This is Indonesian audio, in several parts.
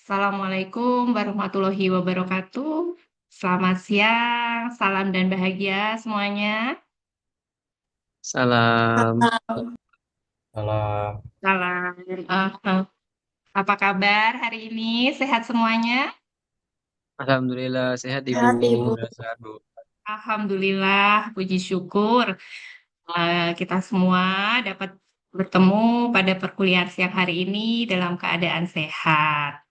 Assalamualaikum warahmatullahi wabarakatuh. Selamat siang, salam dan bahagia semuanya. Salam, Salam, Salam. Apa kabar hari ini? Sehat semuanya? alhamdulillah sehat Ibu. Sehat Ibu. alhamdulillah sehat Bu. Alhamdulillah, puji syukur. Kita semua dapat bertemu pada perkuliahan siang hari ini dalam keadaan sehat.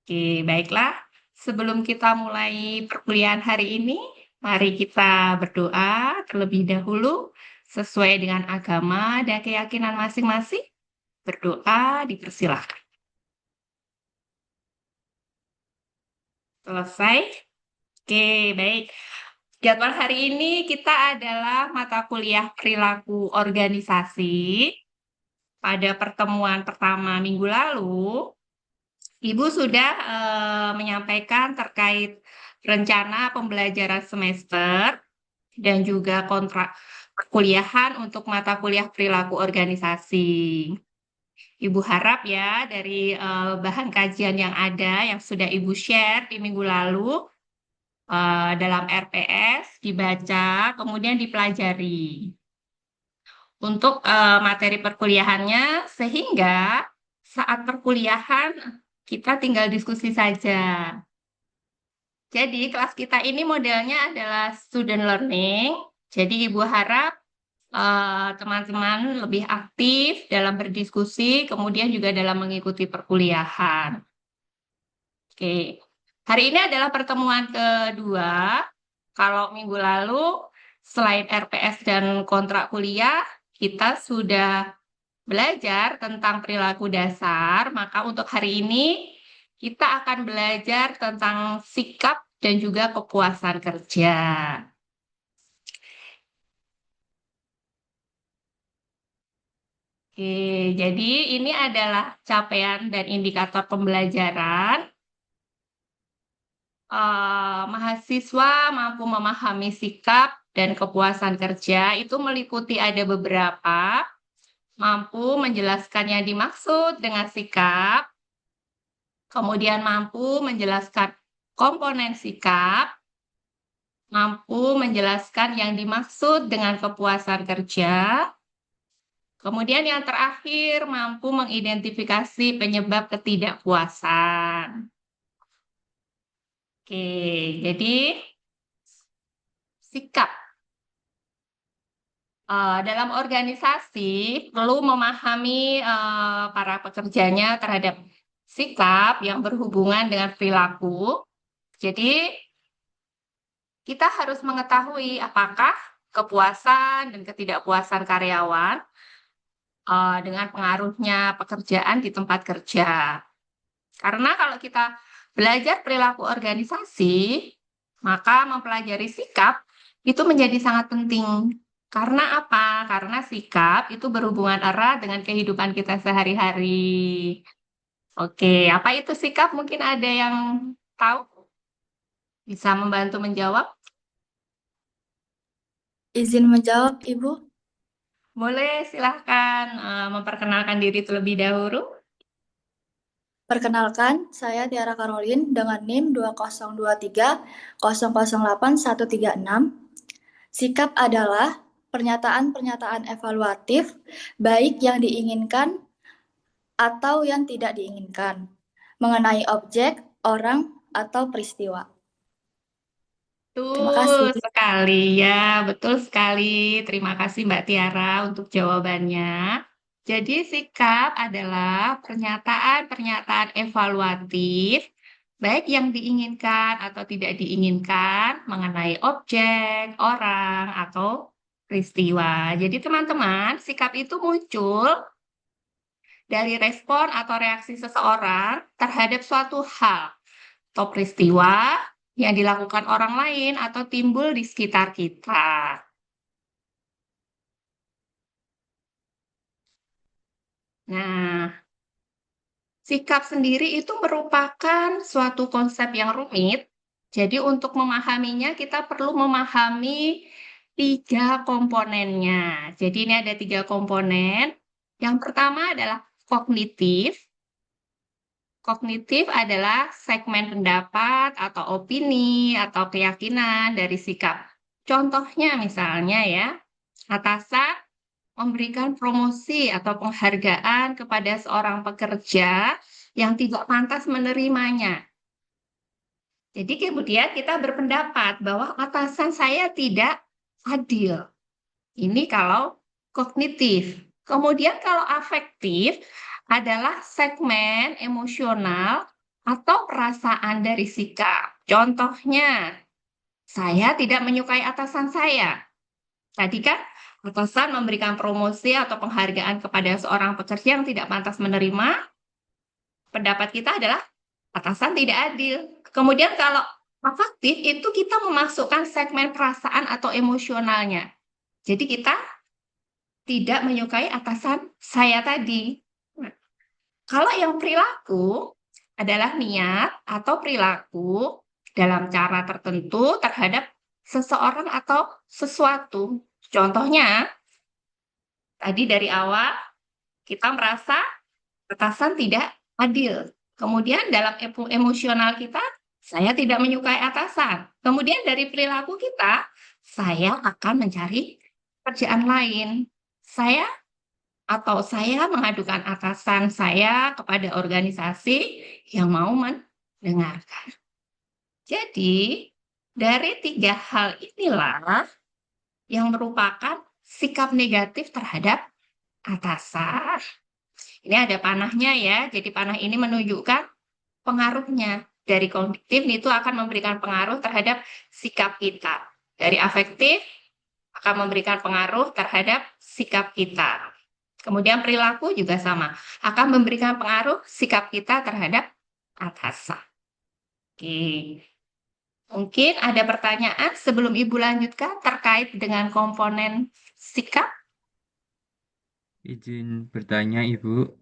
Oke, baiklah. Sebelum kita mulai perkuliahan hari ini, mari kita berdoa terlebih dahulu sesuai dengan agama dan keyakinan masing-masing. Berdoa dipersilahkan. Selesai? Oke, baik. Jadwal hari ini kita adalah mata kuliah perilaku organisasi. Pada pertemuan pertama minggu lalu, Ibu sudah menyampaikan terkait rencana pembelajaran semester dan juga kontrak perkuliahan untuk mata kuliah perilaku organisasi. Ibu harap ya dari bahan kajian yang ada yang sudah Ibu share di minggu lalu dalam RPS dibaca kemudian dipelajari untuk materi perkuliahannya sehingga saat perkuliahan kita tinggal diskusi saja. Jadi kelas kita ini modelnya adalah student learning. Jadi Ibu harap teman-teman lebih aktif dalam berdiskusi, kemudian juga dalam mengikuti perkuliahan. Oke, hari ini adalah pertemuan kedua. Kalau minggu lalu, selain RPS dan kontrak kuliah, kita sudah belajar tentang perilaku dasar, maka untuk hari ini kita akan belajar tentang sikap dan juga kepuasan kerja. Oke, jadi ini adalah capaian dan indikator pembelajaran. Mahasiswa mampu memahami sikap dan kepuasan kerja itu meliputi ada beberapa, mampu menjelaskan yang dimaksud dengan sikap, kemudian mampu menjelaskan komponen sikap, mampu menjelaskan yang dimaksud dengan kepuasan kerja, kemudian yang terakhir mampu mengidentifikasi penyebab ketidakpuasan. Oke, jadi sikap. Dalam organisasi perlu memahami para pekerjanya terhadap sikap yang berhubungan dengan perilaku. Jadi, kita harus mengetahui apakah kepuasan dan ketidakpuasan karyawan dengan pengaruhnya pekerjaan di tempat kerja. Karena kalau kita belajar perilaku organisasi, maka mempelajari sikap itu menjadi sangat penting. Karena apa? Karena sikap itu berhubungan erat dengan kehidupan kita sehari-hari. Oke, apa itu sikap? Mungkin ada yang tahu? Bisa membantu menjawab? Izin menjawab Ibu. Boleh, silahkan memperkenalkan diri terlebih dahulu. Perkenalkan, saya Tiara Karolin dengan NIM 2023008136. Sikap adalah pernyataan-pernyataan evaluatif baik yang diinginkan atau yang tidak diinginkan mengenai objek, orang, atau peristiwa. Terima kasih. Betul sekali, ya, betul sekali. Terima kasih Mbak Tiara untuk jawabannya. Jadi sikap adalah pernyataan-pernyataan evaluatif, baik yang diinginkan atau tidak diinginkan mengenai objek, orang, atau peristiwa. Jadi teman-teman, sikap itu muncul dari respon atau reaksi seseorang terhadap suatu hal atau peristiwa yang dilakukan orang lain atau timbul di sekitar kita. Nah, sikap sendiri itu merupakan suatu konsep yang rumit. Jadi untuk memahaminya kita perlu memahami tiga komponennya. Jadi ini ada tiga komponen. Yang pertama adalah kognitif. Kognitif adalah segmen pendapat atau opini atau keyakinan dari sikap. Contohnya misalnya ya, atasan memberikan promosi atau penghargaan kepada seorang pekerja yang tidak pantas menerimanya. Jadi kemudian kita berpendapat bahwa atasan saya tidak adil. Ini kalau kognitif. Kemudian kalau afektif adalah segmen emosional atau perasaan dari sikap. Contohnya, saya tidak menyukai atasan saya. Tadi kan atasan memberikan promosi atau penghargaan kepada seorang pekerja yang tidak pantas menerima. Pendapat kita adalah atasan tidak adil. Kemudian kalau afektif itu kita memasukkan segmen perasaan atau emosionalnya. Jadi kita tidak menyukai atasan saya tadi. Nah, kalau yang perilaku adalah niat atau perilaku dalam cara tertentu terhadap seseorang atau sesuatu. Contohnya, tadi dari awal kita merasa atasan tidak adil. Kemudian dalam emosional kita, saya tidak menyukai atasan. Kemudian dari perilaku kita, saya akan mencari pekerjaan lain. Saya mengadukan atasan saya kepada organisasi yang mau mendengarkan. Jadi, dari 3 hal inilah yang merupakan sikap negatif terhadap atasan. Ini ada panahnya ya, jadi panah ini menunjukkan pengaruhnya. Dari kognitif itu akan memberikan pengaruh terhadap sikap kita. Dari afektif akan memberikan pengaruh terhadap sikap kita. Kemudian perilaku juga sama, akan memberikan pengaruh sikap kita terhadap atasan. Oke. Mungkin ada pertanyaan sebelum Ibu lanjutkan terkait dengan komponen sikap? Izin bertanya, Ibu.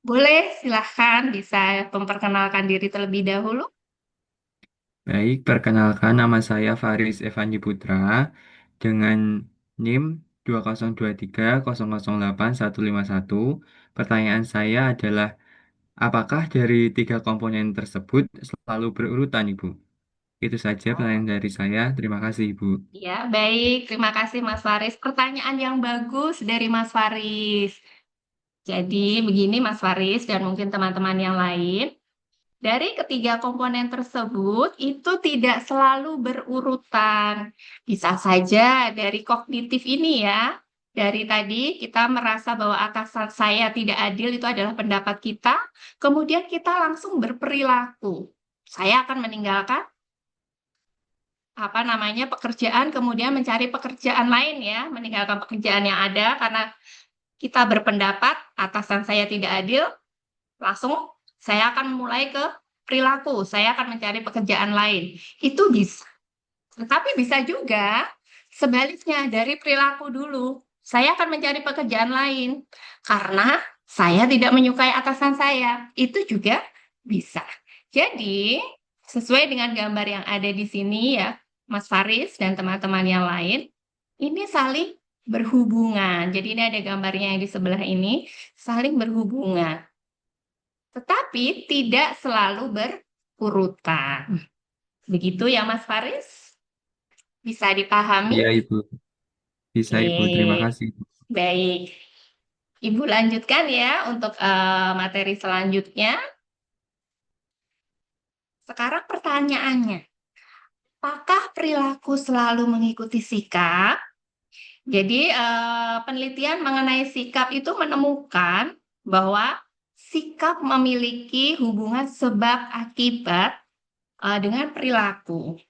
Boleh, silahkan bisa memperkenalkan diri terlebih dahulu. Baik, perkenalkan nama saya Faris Evandi Putra dengan NIM 2023008151. Pertanyaan saya adalah, apakah dari 3 komponen tersebut selalu berurutan, Ibu? Itu saja pertanyaan dari saya. Terima kasih, Ibu. Ya, baik. Terima kasih Mas Faris. Pertanyaan yang bagus dari Mas Faris. Jadi begini Mas Faris dan mungkin teman-teman yang lain. Dari ketiga komponen tersebut itu tidak selalu berurutan. Bisa saja dari kognitif ini ya. Dari tadi kita merasa bahwa atasan saya tidak adil itu adalah pendapat kita. Kemudian kita langsung berperilaku. Saya akan meninggalkan pekerjaan, kemudian mencari pekerjaan lain ya, meninggalkan pekerjaan yang ada karena kita berpendapat atasan saya tidak adil, langsung saya akan mulai ke perilaku, saya akan mencari pekerjaan lain. Itu bisa. Tetapi bisa juga sebaliknya dari perilaku dulu, saya akan mencari pekerjaan lain karena saya tidak menyukai atasan saya. Itu juga bisa. Jadi, sesuai dengan gambar yang ada di sini ya, Mas Faris dan teman-teman yang lain, ini saling berhubungan. Jadi ini ada gambarnya yang di sebelah ini, saling berhubungan. Tetapi tidak selalu berurutan. Begitu ya Mas Faris? Bisa dipahami? Iya, Ibu. Bisa, Ibu. Terima Oke, kasih. baik. Ibu lanjutkan ya untuk materi selanjutnya. Sekarang pertanyaannya, apakah perilaku selalu mengikuti sikap? Jadi penelitian mengenai sikap itu menemukan bahwa sikap memiliki hubungan sebab akibat dengan perilaku.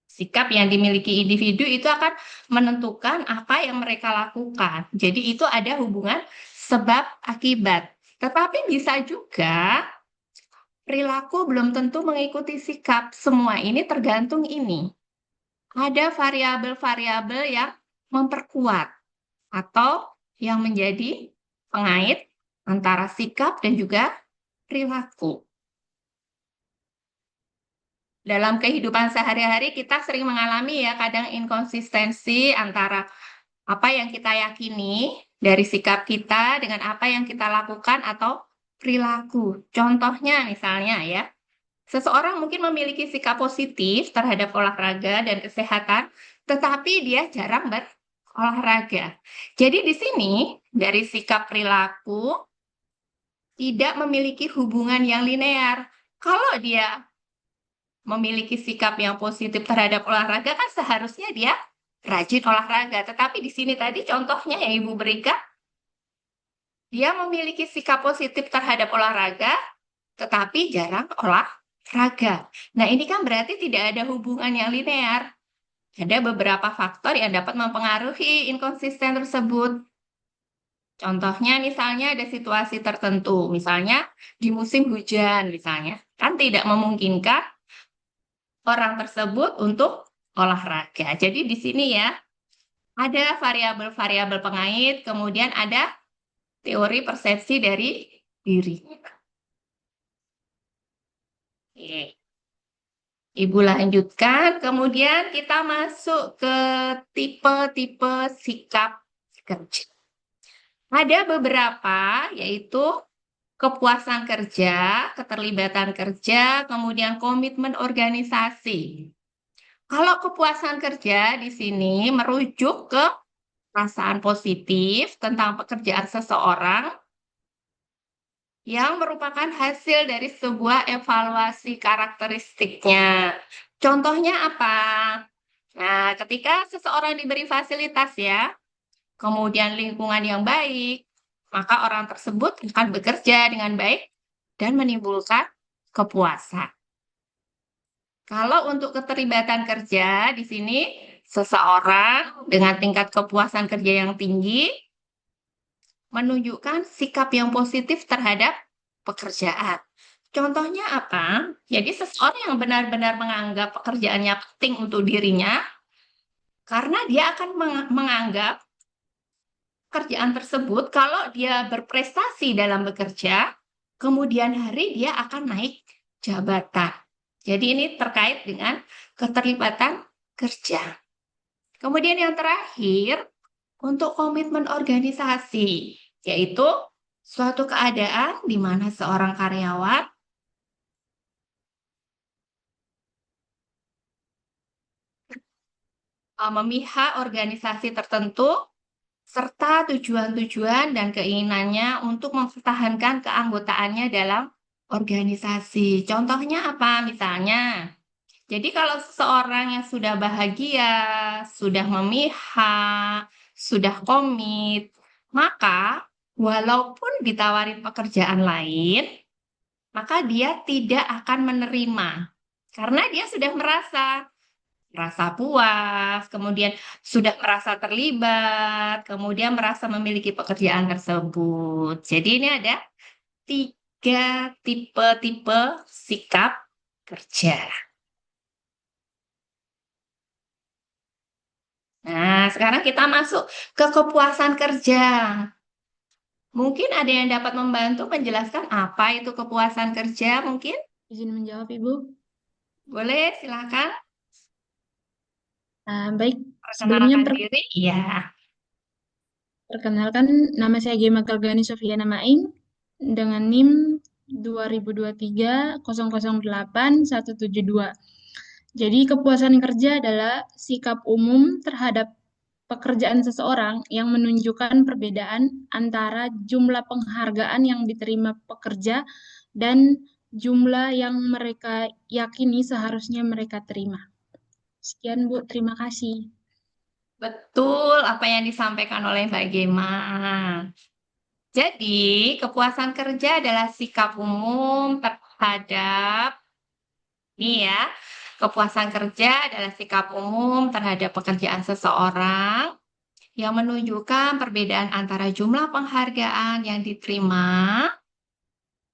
Sikap yang dimiliki individu itu akan menentukan apa yang mereka lakukan. Jadi itu ada hubungan sebab akibat. Tetapi bisa juga perilaku belum tentu mengikuti sikap. Semua ini tergantung ini. Ada variabel-variabel yang memperkuat atau yang menjadi pengait antara sikap dan juga perilaku. Dalam kehidupan sehari-hari kita sering mengalami ya kadang inkonsistensi antara apa yang kita yakini dari sikap kita dengan apa yang kita lakukan atau perilaku. Contohnya misalnya ya, seseorang mungkin memiliki sikap positif terhadap olahraga dan kesehatan, tetapi dia jarang berolahraga. Jadi di sini dari sikap perilaku tidak memiliki hubungan yang linear. Kalau dia memiliki sikap yang positif terhadap olahraga kan seharusnya dia rajin olahraga. Tetapi di sini tadi contohnya yang Ibu berikan, dia memiliki sikap positif terhadap olahraga, tetapi jarang olahraga. Nah, ini kan berarti tidak ada hubungan yang linear. Ada beberapa faktor yang dapat mempengaruhi inkonsisten tersebut. Contohnya misalnya ada situasi tertentu, misalnya di musim hujan misalnya, kan tidak memungkinkan orang tersebut untuk olahraga. Jadi di sini ya, ada variabel-variabel pengait, kemudian ada teori persepsi dari diri. Oke. Ibu lanjutkan, kemudian kita masuk ke tipe-tipe sikap kerja. Ada beberapa, yaitu kepuasan kerja, keterlibatan kerja, kemudian komitmen organisasi. Kalau kepuasan kerja di sini merujuk ke perasaan positif tentang pekerjaan seseorang yang merupakan hasil dari sebuah evaluasi karakteristiknya. Contohnya apa? Nah, ketika seseorang diberi fasilitas ya, kemudian lingkungan yang baik, maka orang tersebut akan bekerja dengan baik dan menimbulkan kepuasan. Kalau untuk keterlibatan kerja di sini, seseorang dengan tingkat kepuasan kerja yang tinggi menunjukkan sikap yang positif terhadap pekerjaan. Contohnya apa? Jadi seseorang yang benar-benar menganggap pekerjaannya penting untuk dirinya, karena dia akan menganggap pekerjaan tersebut, kalau dia berprestasi dalam bekerja, kemudian hari dia akan naik jabatan. Jadi ini terkait dengan keterlibatan kerja. Kemudian yang terakhir, untuk komitmen organisasi, yaitu suatu keadaan di mana seorang karyawan memihak organisasi tertentu serta tujuan-tujuan dan keinginannya untuk mempertahankan keanggotaannya dalam organisasi. Contohnya apa? Misalnya, jadi kalau seseorang yang sudah bahagia, sudah memihak, sudah komit, maka walaupun ditawarin pekerjaan lain, maka dia tidak akan menerima. Karena dia sudah merasa puas, kemudian sudah merasa terlibat, kemudian merasa memiliki pekerjaan tersebut. Jadi ini ada 3 tipe-tipe sikap kerja. Nah, sekarang kita masuk ke kepuasan kerja. Mungkin ada yang dapat membantu menjelaskan apa itu kepuasan kerja mungkin? Izin menjawab, Ibu. Boleh, silakan. Baik, sebelumnya Perkenalkan diri. Iya. perkenalkan, nama saya Gemma Galgani Sofiana Maing dengan NIM 2023008172. Jadi kepuasan kerja adalah sikap umum terhadap pekerjaan seseorang yang menunjukkan perbedaan antara jumlah penghargaan yang diterima pekerja dan jumlah yang mereka yakini seharusnya mereka terima. Sekian, Bu. Terima kasih. Betul apa yang disampaikan oleh Mbak Gema. Jadi, kepuasan kerja adalah sikap umum terhadap ini ya. Kepuasan kerja adalah sikap umum terhadap pekerjaan seseorang yang menunjukkan perbedaan antara jumlah penghargaan yang diterima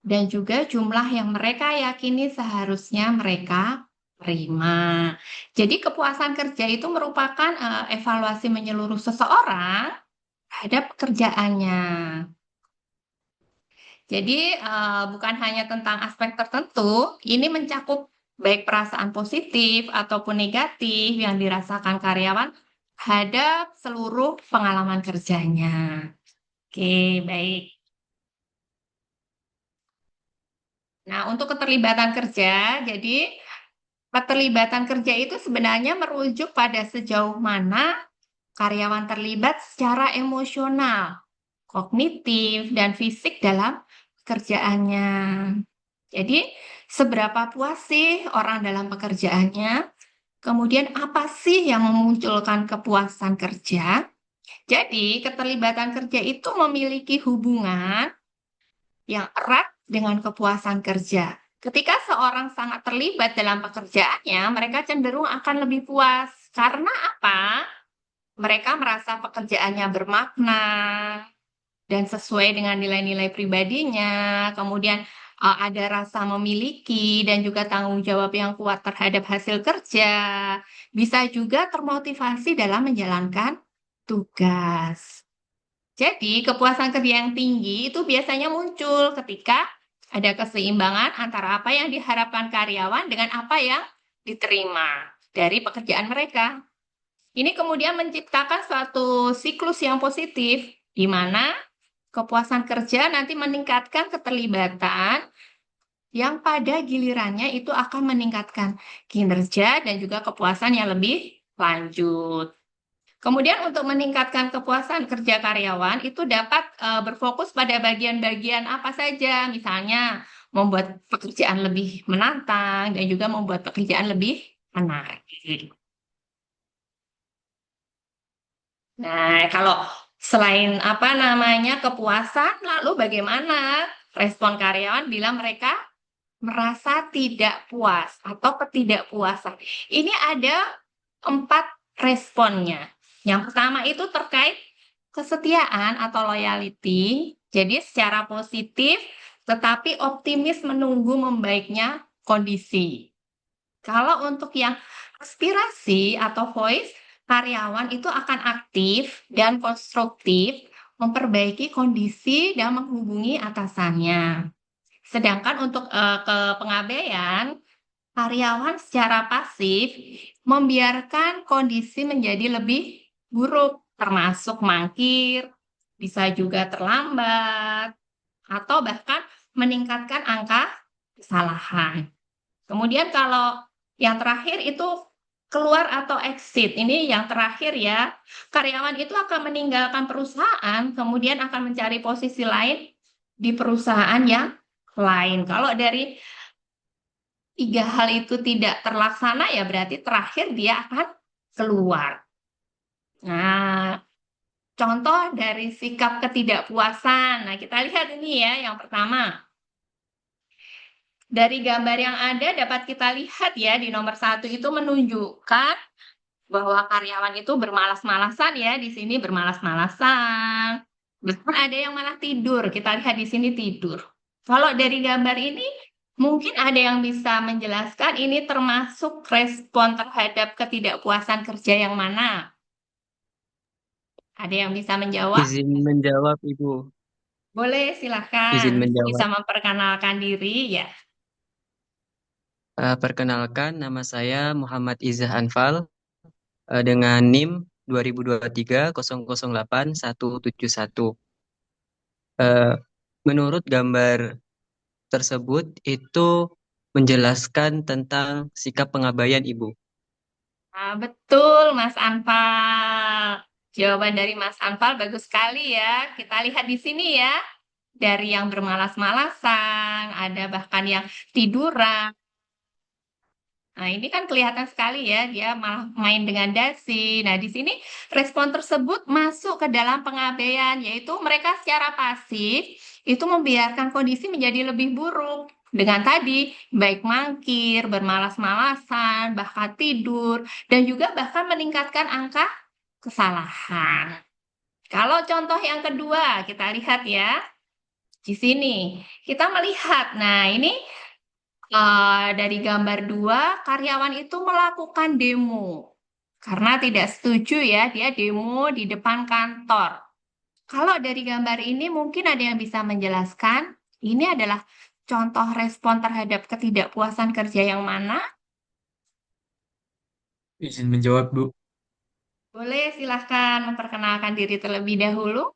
dan juga jumlah yang mereka yakini seharusnya mereka terima. Jadi kepuasan kerja itu merupakan evaluasi menyeluruh seseorang terhadap pekerjaannya. Jadi bukan hanya tentang aspek tertentu, ini mencakup baik perasaan positif ataupun negatif yang dirasakan karyawan terhadap seluruh pengalaman kerjanya. Oke, baik. Nah, untuk keterlibatan kerja, jadi keterlibatan kerja itu sebenarnya merujuk pada sejauh mana karyawan terlibat secara emosional, kognitif, dan fisik dalam pekerjaannya. Jadi, seberapa puas sih orang dalam pekerjaannya? Kemudian, apa sih yang memunculkan kepuasan kerja? Jadi, keterlibatan kerja itu memiliki hubungan yang erat dengan kepuasan kerja. Ketika seorang sangat terlibat dalam pekerjaannya, mereka cenderung akan lebih puas. Karena apa? Mereka merasa pekerjaannya bermakna dan sesuai dengan nilai-nilai pribadinya. Kemudian ada rasa memiliki dan juga tanggung jawab yang kuat terhadap hasil kerja. Bisa juga termotivasi dalam menjalankan tugas. Jadi, kepuasan kerja yang tinggi itu biasanya muncul ketika ada keseimbangan antara apa yang diharapkan karyawan dengan apa yang diterima dari pekerjaan mereka. Ini kemudian menciptakan suatu siklus yang positif, di mana kepuasan kerja nanti meningkatkan keterlibatan yang pada gilirannya itu akan meningkatkan kinerja dan juga kepuasan yang lebih lanjut. Kemudian untuk meningkatkan kepuasan kerja karyawan itu dapat berfokus pada bagian-bagian apa saja, misalnya membuat pekerjaan lebih menantang dan juga membuat pekerjaan lebih menarik. Nah, kalau selain apa namanya kepuasan, lalu bagaimana respon karyawan bila mereka merasa tidak puas atau ketidakpuasan? Ini ada 4 responnya. Yang pertama itu terkait kesetiaan atau loyalty. Jadi secara positif tetapi optimis menunggu membaiknya kondisi. Kalau untuk yang aspirasi atau voice, karyawan itu akan aktif dan konstruktif memperbaiki kondisi dan menghubungi atasannya. Sedangkan untuk kepengabaian, karyawan secara pasif membiarkan kondisi menjadi lebih buruk, termasuk mangkir, bisa juga terlambat, atau bahkan meningkatkan angka kesalahan. Kemudian kalau yang terakhir itu keluar atau exit, ini yang terakhir ya, karyawan itu akan meninggalkan perusahaan, kemudian akan mencari posisi lain di perusahaan yang lain. Kalau dari 3 hal itu tidak terlaksana, ya berarti terakhir dia akan keluar. Nah, contoh dari sikap ketidakpuasan. Nah, kita lihat ini ya, yang pertama. Dari gambar yang ada dapat kita lihat ya, di nomor 1 itu menunjukkan bahwa karyawan itu bermalas-malasan ya, di sini bermalas-malasan. Bahkan ada yang malah tidur, kita lihat di sini tidur. Kalau dari gambar ini, mungkin ada yang bisa menjelaskan ini termasuk respon terhadap ketidakpuasan kerja yang mana? Ada yang bisa menjawab? Izin menjawab, Ibu. Boleh, silakan. Izin Bisa menjawab. memperkenalkan diri ya. Perkenalkan, nama saya Muhammad Izzah Anfal dengan NIM 2023 008171. Menurut gambar tersebut itu menjelaskan tentang sikap pengabaian Ibu. Nah, betul, Mas Anfal. Jawaban dari Mas Anfal bagus sekali ya. Kita lihat di sini ya. Dari yang bermalas-malasan, ada bahkan yang tiduran. Nah, ini kan kelihatan sekali ya, dia malah main dengan dasi. Nah, di sini respon tersebut masuk ke dalam pengabaian, yaitu mereka secara pasif itu membiarkan kondisi menjadi lebih buruk. Dengan tadi, baik mangkir, bermalas-malasan, bahkan tidur, dan juga bahkan meningkatkan angka kesalahan. Kalau contoh yang kedua, kita lihat ya, di sini. Kita melihat, nah ini dari gambar 2, karyawan itu melakukan demo karena tidak setuju ya, dia demo di depan kantor. Kalau dari gambar ini mungkin ada yang bisa menjelaskan, ini adalah contoh respon terhadap ketidakpuasan kerja yang mana? Izin menjawab, Bu. Boleh silahkan memperkenalkan diri terlebih dahulu.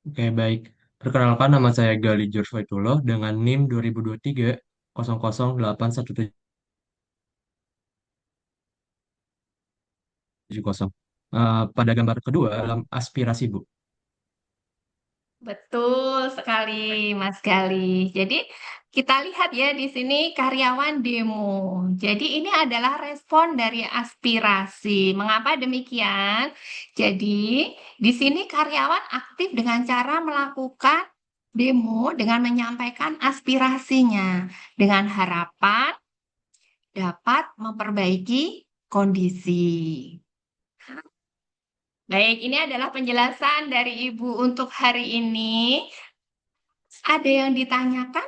Oke, baik. Perkenalkan, nama saya Gali George Faitullah dengan NIM 2023 008170. Pada gambar kedua dalam aspirasi, Bu. Betul sekali, Mas Gali. Jadi, kita lihat ya di sini karyawan demo. Jadi, ini adalah respon dari aspirasi. Mengapa demikian? Jadi, di sini karyawan aktif dengan cara melakukan demo dengan menyampaikan aspirasinya dengan harapan dapat memperbaiki kondisi. Baik, ini adalah penjelasan dari Ibu untuk hari ini. Ada yang ditanyakan?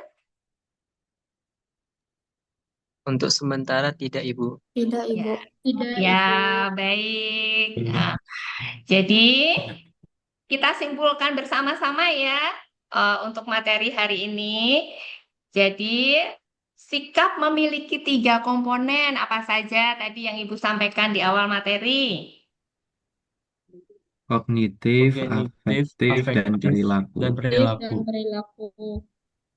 Untuk sementara tidak, Ibu. Tidak, Ya, Ibu. Tidak, ya, Ibu. baik. Nah, jadi kita simpulkan bersama-sama ya untuk materi hari ini. Jadi sikap memiliki 3 komponen apa saja tadi yang Ibu sampaikan di awal materi? Kognitif, Kognitif, afektif, dan afektif, perilaku. dan Dan perilaku. perilaku.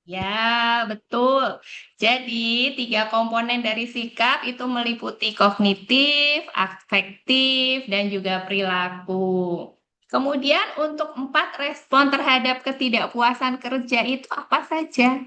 Ya, betul. Jadi, 3 komponen dari sikap itu meliputi kognitif, afektif, dan juga perilaku. Kemudian, untuk 4 respon terhadap ketidakpuasan kerja itu apa saja?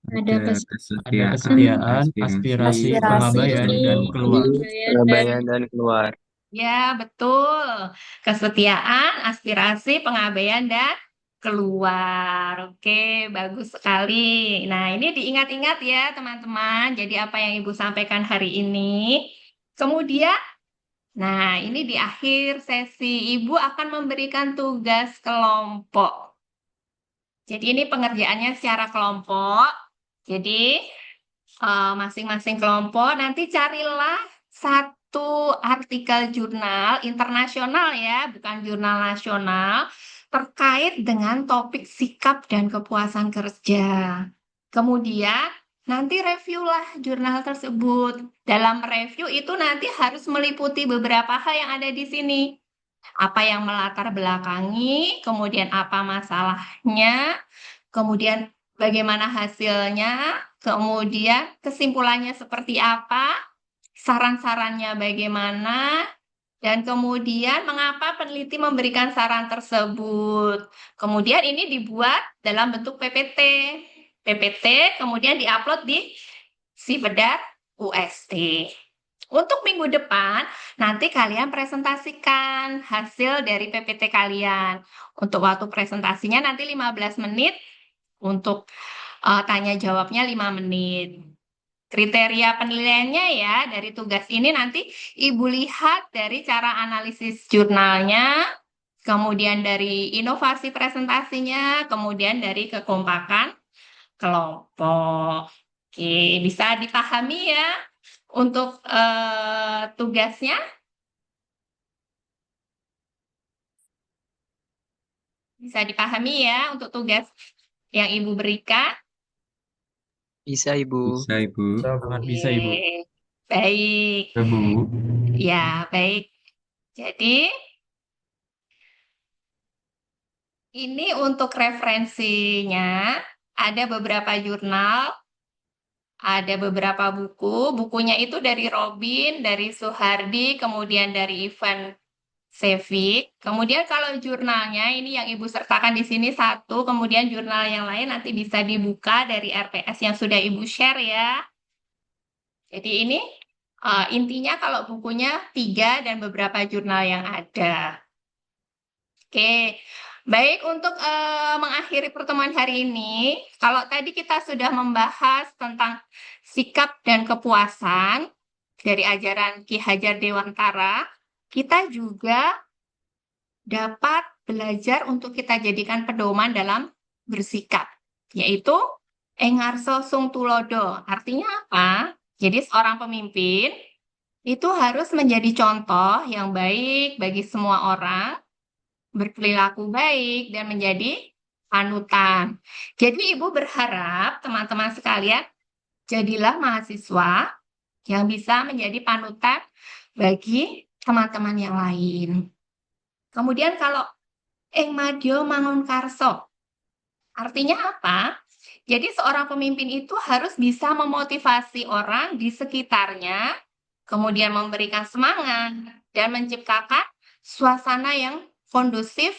Ada Ada kes- Ada kesetiaan, kesetiaan, aspirasi, aspirasi, Aspirasi, pengabaian, dan keluar. Pengabaian dan keluar. Ya, betul. Kesetiaan, aspirasi, pengabaian, dan keluar. Oke, bagus sekali. Nah, ini diingat-ingat ya, teman-teman. Jadi, apa yang Ibu sampaikan hari ini. Kemudian, nah, ini di akhir sesi, Ibu akan memberikan tugas kelompok. Jadi, ini pengerjaannya secara kelompok. Jadi, masing-masing kelompok nanti carilah satu artikel jurnal internasional ya, bukan jurnal nasional, terkait dengan topik sikap dan kepuasan kerja. Kemudian nanti reviewlah jurnal tersebut. Dalam review itu nanti harus meliputi beberapa hal yang ada di sini. Apa yang melatar belakangi, kemudian apa masalahnya, kemudian bagaimana hasilnya, kemudian kesimpulannya seperti apa, saran-sarannya bagaimana, dan kemudian mengapa peneliti memberikan saran tersebut. Kemudian ini dibuat dalam bentuk PPT. PPT kemudian diupload di Sibedar UST. Untuk minggu depan, nanti kalian presentasikan hasil dari PPT kalian. Untuk waktu presentasinya nanti 15 menit, untuk tanya jawabnya 5 menit. Kriteria penilaiannya ya dari tugas ini nanti Ibu lihat dari cara analisis jurnalnya, kemudian dari inovasi presentasinya, kemudian dari kekompakan kelompok. Oke, bisa dipahami ya untuk tugasnya? Bisa dipahami ya untuk tugas yang Ibu berikan? Bisa, Ibu. Bisa, Ibu. Sangat bisa, Ibu. Oke, baik. Ya, Bu. Ya, baik. Jadi, ini untuk referensinya, ada beberapa jurnal, ada beberapa buku. Bukunya itu dari Robin, dari Suhardi, kemudian dari Ivan Sevik. Kemudian kalau jurnalnya ini yang Ibu sertakan di sini satu, kemudian jurnal yang lain nanti bisa dibuka dari RPS yang sudah Ibu share ya. Jadi ini intinya kalau bukunya 3 dan beberapa jurnal yang ada. Oke, baik untuk mengakhiri pertemuan hari ini, kalau tadi kita sudah membahas tentang sikap dan kepuasan dari ajaran Ki Hajar Dewantara, kita juga dapat belajar untuk kita jadikan pedoman dalam bersikap, yaitu Engarso Sung Tulodo. Artinya apa? Jadi seorang pemimpin itu harus menjadi contoh yang baik bagi semua orang, berperilaku baik, dan menjadi panutan. Jadi Ibu berharap teman-teman sekalian, jadilah mahasiswa yang bisa menjadi panutan bagi teman-teman yang lain. Kemudian kalau ing madya mangunkarsa. Artinya apa? Jadi seorang pemimpin itu harus bisa memotivasi orang di sekitarnya, kemudian memberikan semangat dan menciptakan suasana yang kondusif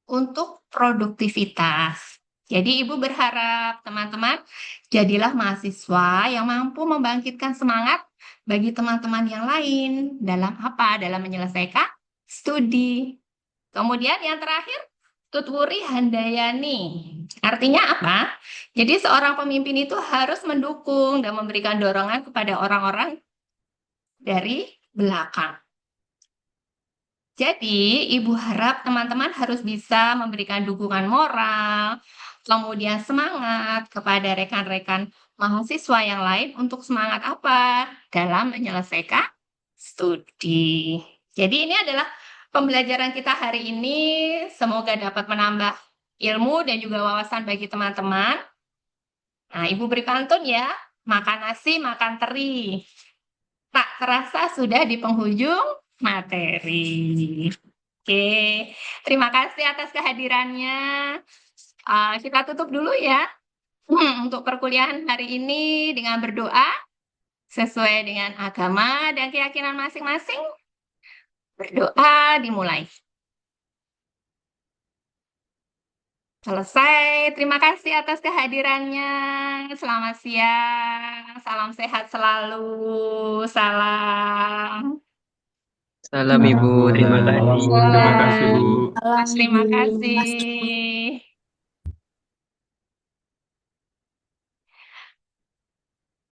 untuk produktivitas. Jadi Ibu berharap teman-teman jadilah mahasiswa yang mampu membangkitkan semangat bagi teman-teman yang lain dalam apa? Dalam menyelesaikan studi. Kemudian yang terakhir, Tutwuri Handayani. Artinya apa? Jadi seorang pemimpin itu harus mendukung dan memberikan dorongan kepada orang-orang dari belakang. Jadi, Ibu harap teman-teman harus bisa memberikan dukungan moral, kemudian semangat kepada rekan-rekan mahasiswa yang lain untuk semangat apa? Dalam menyelesaikan studi. Jadi ini adalah pembelajaran kita hari ini. Semoga dapat menambah ilmu dan juga wawasan bagi teman-teman. Nah, Ibu beri pantun ya. Makan nasi, makan teri. Tak terasa sudah di penghujung materi. Oke, terima kasih atas kehadirannya. Kita tutup dulu ya untuk perkuliahan hari ini dengan berdoa sesuai dengan agama dan keyakinan masing-masing. Berdoa dimulai. Selesai. Terima kasih atas kehadirannya. Selamat siang. Salam sehat selalu. Salam. Salam Ibu, terima kasih. Terima kasih, Bu. Salam Terima Ibu. kasih.